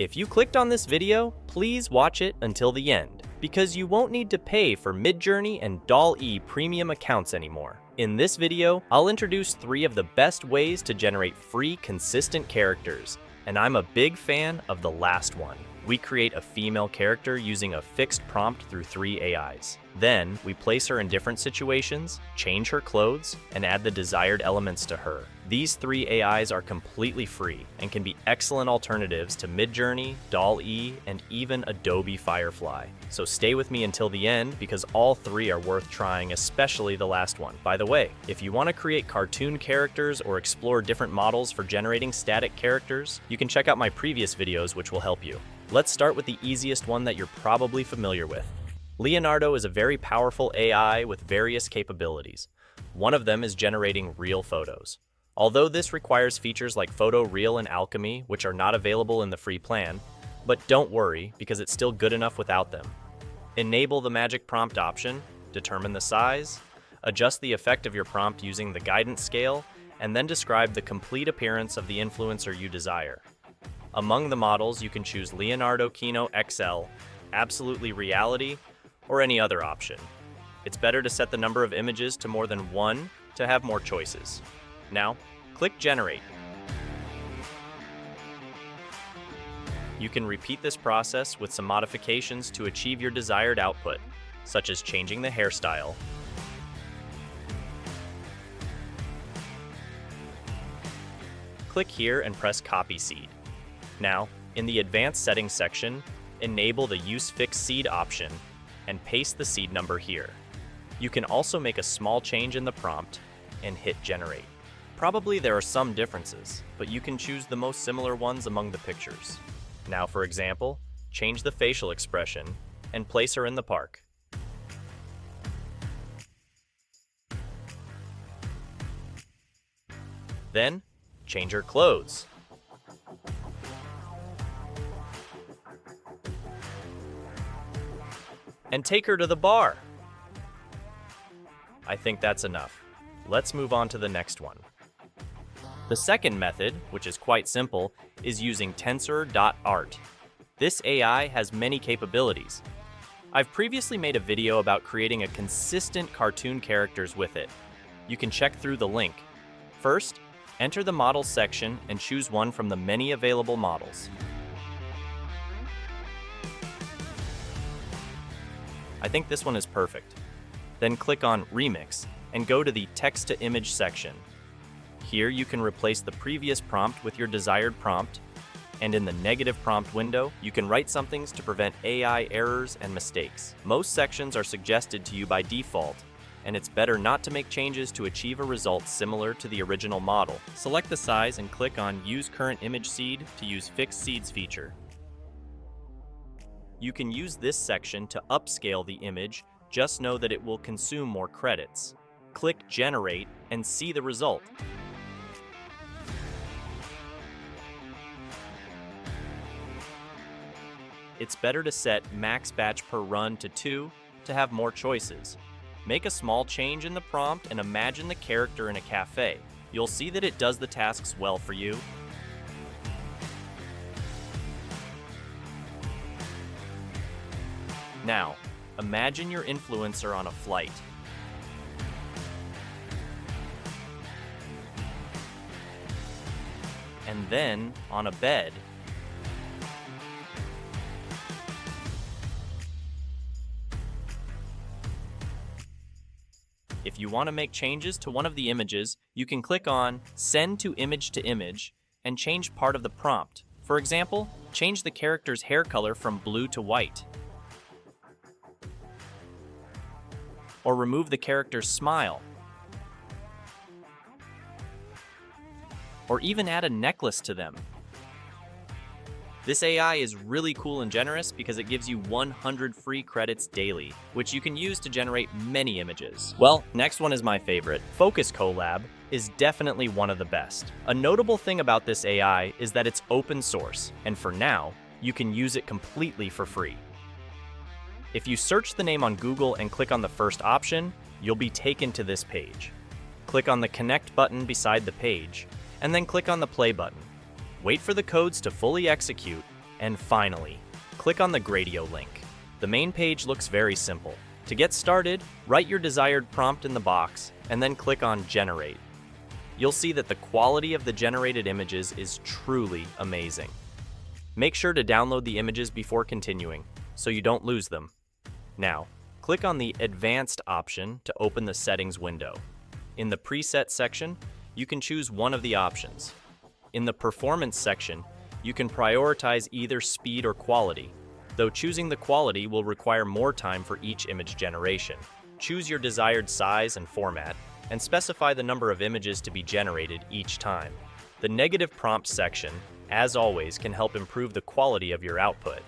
If you clicked on this video, please watch it until the end, because you won't need to pay for Midjurney and Dall-E premium accounts anymore. In this video, I'll introduce 3 of the best ways to generate free, consistent characters, and I'm a big fan of the last one. We create a female character using a fixed prompt through 3 AIs. Then, we place her in different situations, change her clothes, and add the desired elements to her. These 3 AIs are completely free and can be excellent alternatives to Midjurney, Dall-E, and even Adobe Firefly. So stay with me until the end because all 3 are worth trying, especially the last one. By the way, if you want to create cartoon characters or explore different models for generating static characters, you can check out my previous videos, which will help you. Let's start with the easiest one that you're probably familiar with. Leonardo is a very powerful AI with various capabilities. One of them is generating real photos. Although this requires features like Photo Real and Alchemy, which are not available in the free plan, but don't worry because it's still good enough without them. Enable the magic prompt option, determine the size, adjust the effect of your prompt using the guidance scale, and then describe the complete appearance of the influencer you desire. Among the models, you can choose Leonardo Kino XL, Absolutely Reality, or any other option. It's better to set the number of images to more than 1 to have more choices. Now, click Generate. You can repeat this process with some modifications to achieve your desired output, such as changing the hairstyle, click here and press Copy Seed. Now, in the Advanced Settings section, enable the Use Fixed Seed option and paste the seed number here. You can also make a small change in the prompt and hit Generate. Probably there are some differences, but you can choose the most similar ones among the pictures. Now, for example, change the facial expression and place her in the park. Then, change her clothes. And take her to the bar. I think that's enough. Let's move on to the next one. The second method, which is quite simple, is using Tensor.art. This AI has many capabilities. I've previously made a video about creating a consistent cartoon characters with it. You can check through the link. First, enter the Models section and choose one from the many available models. I think this one is perfect. Then click on Remix and go to the Text to Image section. Here you can replace the previous prompt with your desired prompt, and in the negative prompt window, you can write some things to prevent AI errors and mistakes. Most sections are suggested to you by default, and it's better not to make changes to achieve a result similar to the original model. Select the size and click on Use Current Image Seed to use Fixed Seeds feature. You can use this section to upscale the image, just know that it will consume more credits. Click Generate and see the result. It's better to set max batch per run to 2 to have more choices. Make a small change in the prompt and imagine the character in a cafe. You'll see that it does the tasks well for you. Now, imagine your influencer on a flight. And then on a bed. If you want to make changes to one of the images, you can click on Send to Image and change part of the prompt. For example, change the character's hair color from blue to white. Or remove the character's smile. Or even add a necklace to them. This AI is really cool and generous because it gives you 100 free credits daily, which you can use to generate many images. Well, next one is my favorite. Focus Colab is definitely one of the best. A notable thing about this AI is that it's open source, and for now, you can use it completely for free. If you search the name on Google and click on the first option, you'll be taken to this page. Click on the Connect button beside the page, and then click on the Play button. Wait for the codes to fully execute, And finally, click on the Gradio link. The main page looks very simple. To get started, write your desired prompt in the box and then click on Generate. You'll see that the quality of the generated images is truly amazing. Make sure to download the images before continuing so you don't lose them. Now, click on the Advanced option to open the settings window. In the Preset section, you can choose one of the options. In the Performance section, you can prioritize either speed or quality, though choosing the quality will require more time for each image generation. Choose your desired size and format, and specify the number of images to be generated each time. The negative prompt section, as always, can help improve the quality of your output.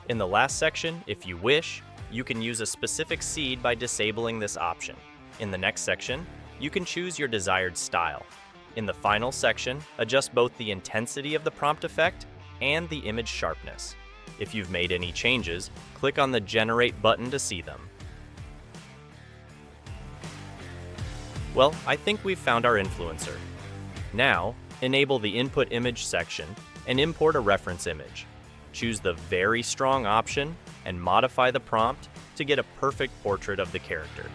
In the last section, if you wish, you can use a specific seed by disabling this option. In the next section, you can choose your desired style. In the final section, adjust both the intensity of the prompt effect and the image sharpness. If you've made any changes, click on the Generate button to see them. Well, I think we've found our influencer. Now, enable the Input Image section and import a reference image. Choose the Very Strong option and modify the prompt to get a perfect portrait of the character.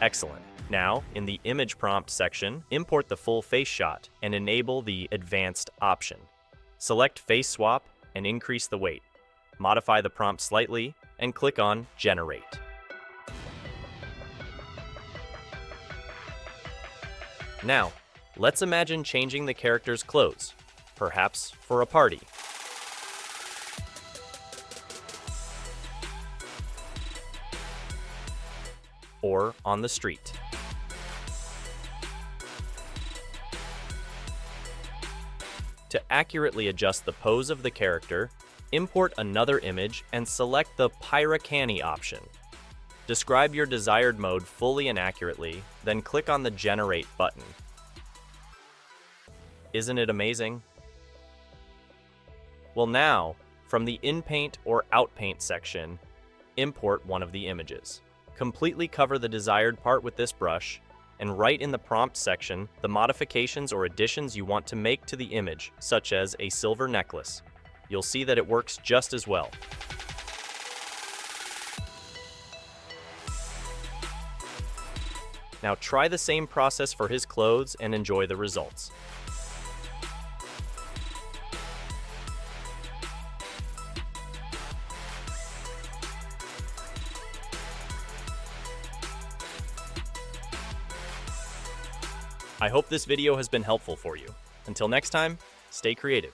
Excellent. Now, in the Image Prompt section, import the full face shot and enable the Advanced option. Select Face Swap and increase the weight. Modify the prompt slightly and click on Generate. Now, let's imagine changing the character's clothes, perhaps for a party. Or on the street. To accurately adjust the pose of the character, import another image and select the Pyracani option. Describe your desired mode fully and accurately, then click on the Generate button. Isn't it amazing? Well now, from the In-Paint or Out-Paint section, import one of the images. Completely cover the desired part with this brush, and write in the prompt section the modifications or additions you want to make to the image, such as a silver necklace. You'll see that it works just as well. Now try the same process for his clothes and enjoy the results. I hope this video has been helpful for you. Until next time, stay creative.